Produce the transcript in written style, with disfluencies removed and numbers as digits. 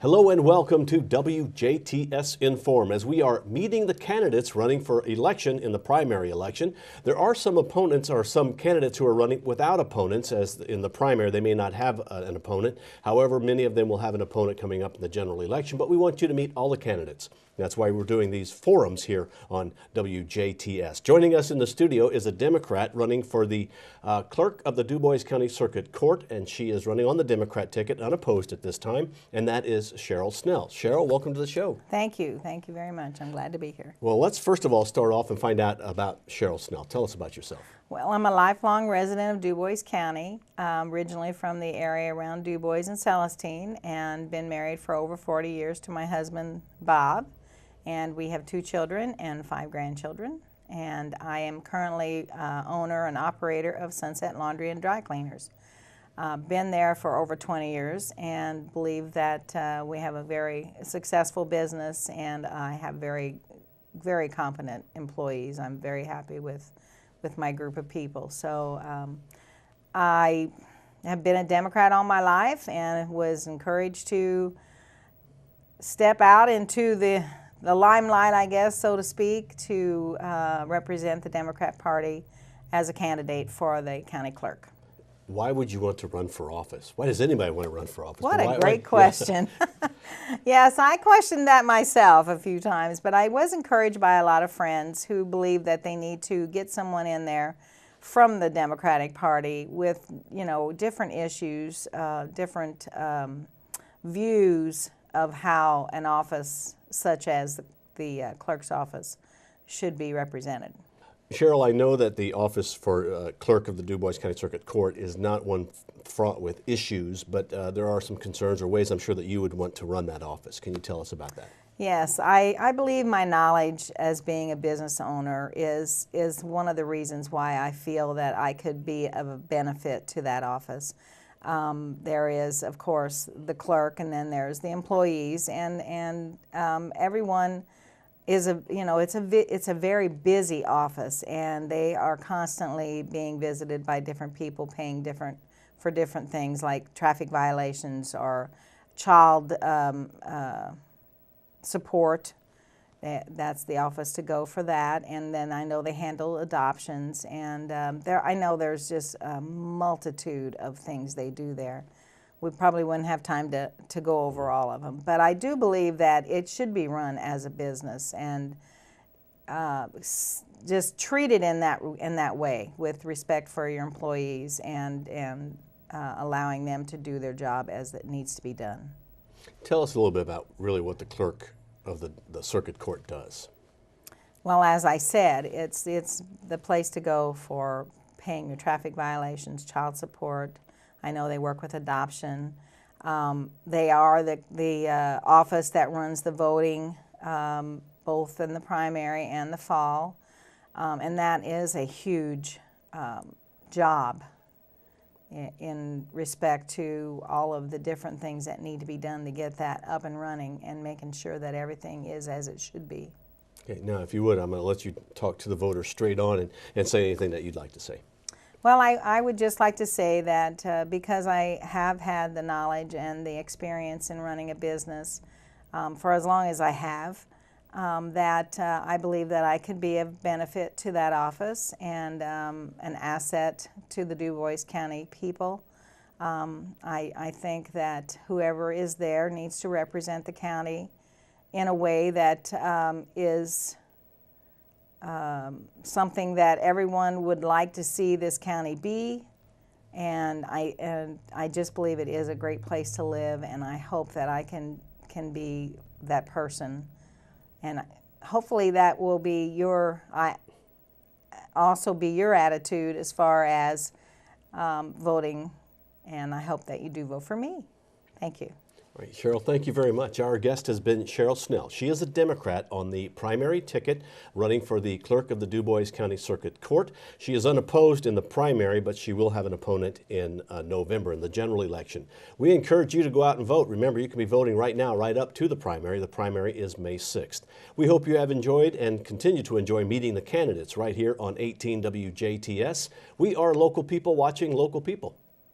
Hello and welcome to WJTS Inform. As we are meeting the candidates running for election in the primary election, there are some opponents or some candidates who are running without opponents, as in the primary they may not have an opponent. However, many of them will have an opponent coming up in the general election, but we want you to meet all the candidates. That's why we're doing these forums here on WJTS. Joining us in the studio is a Democrat running for the clerk of the Dubois County Circuit Court, and she is running on the Democrat ticket, unopposed at this time, and that is Cheryl Schnell. Cheryl, welcome to the show. Thank you. Thank you very much. I'm glad to be here. Well, let's first of all start off and find out about Cheryl Schnell. Tell us about yourself. Well, I'm a lifelong resident of Dubois County, originally from the area around Dubois and Celestine, and been married for over 40 years to my husband, Bob. And we have 2 children and 5 grandchildren. And I am currently owner and operator of Sunset Laundry and Dry Cleaners. Been there for over 20 years and believe that we have a very successful business, and I have very, very competent employees. I'm very happy with my group of people. So I have been a Democrat all my life and was encouraged to step out into the limelight, I guess, so to speak, to represent the Democrat Party as a candidate for the county clerk. Why would you want to run for office? Why does anybody want to run for office? What a great question. Yes, I questioned that myself a few times, but I was encouraged by a lot of friends who believe that they need to get someone in there from the Democratic Party with, you know, different issues, different views of how an office such as the clerk's office should be represented. Cheryl, I know that the office for clerk of the Dubois County Circuit Court is not one fraught with issues, but there are some concerns or ways I'm sure that you would want to run that office. Can you tell us about that? Yes, I believe my knowledge as being a business owner is one of the reasons why I feel that I could be of a benefit to that office. There is, of course, the clerk, and then there's the employees, and everyone is it's a very busy office, and they are constantly being visited by different people, paying for different things like traffic violations or child support. That's the office to go for that. And then I know they handle adoptions, and I know there's just a multitude of things they do there. We probably wouldn't have time to go over all of them. But I do believe that it should be run as a business and just treated in that way, with respect for your employees and allowing them to do their job as it needs to be done. Tell us a little bit about really what the clerk of the circuit court does. Well, as I said, it's the place to go for paying your traffic violations, child support. I know they work with adoption. They are the office that runs the voting, both in the primary and the fall, and that is a huge job in respect to all of the different things that need to be done to get that up and running and making sure that everything is as it should be. Okay, now if you would, I'm going to let you talk to the voters straight on and say anything that you'd like to say. Well, I would just like to say that because I have had the knowledge and the experience in running a business for as long as I have, that I believe that I could be of benefit to that office and an asset to the Dubois County people. I think that whoever is there needs to represent the county in a way that is something that everyone would like to see this county be, and I just believe it is a great place to live, and I hope that I can be that person. And hopefully that will be also be your attitude as far as voting, and I hope that you do vote for me. Thank you. All right, Cheryl, thank you very much. Our guest has been Cheryl Schnell. She is a Democrat on the primary ticket running for the clerk of the Dubois County Circuit Court. She is unopposed in the primary, but she will have an opponent in November in the general election. We encourage you to go out and vote. Remember, you can be voting right now, right up to the primary. The primary is May 6th. We hope you have enjoyed and continue to enjoy meeting the candidates right here on 18 WJTS. We are local people watching local people.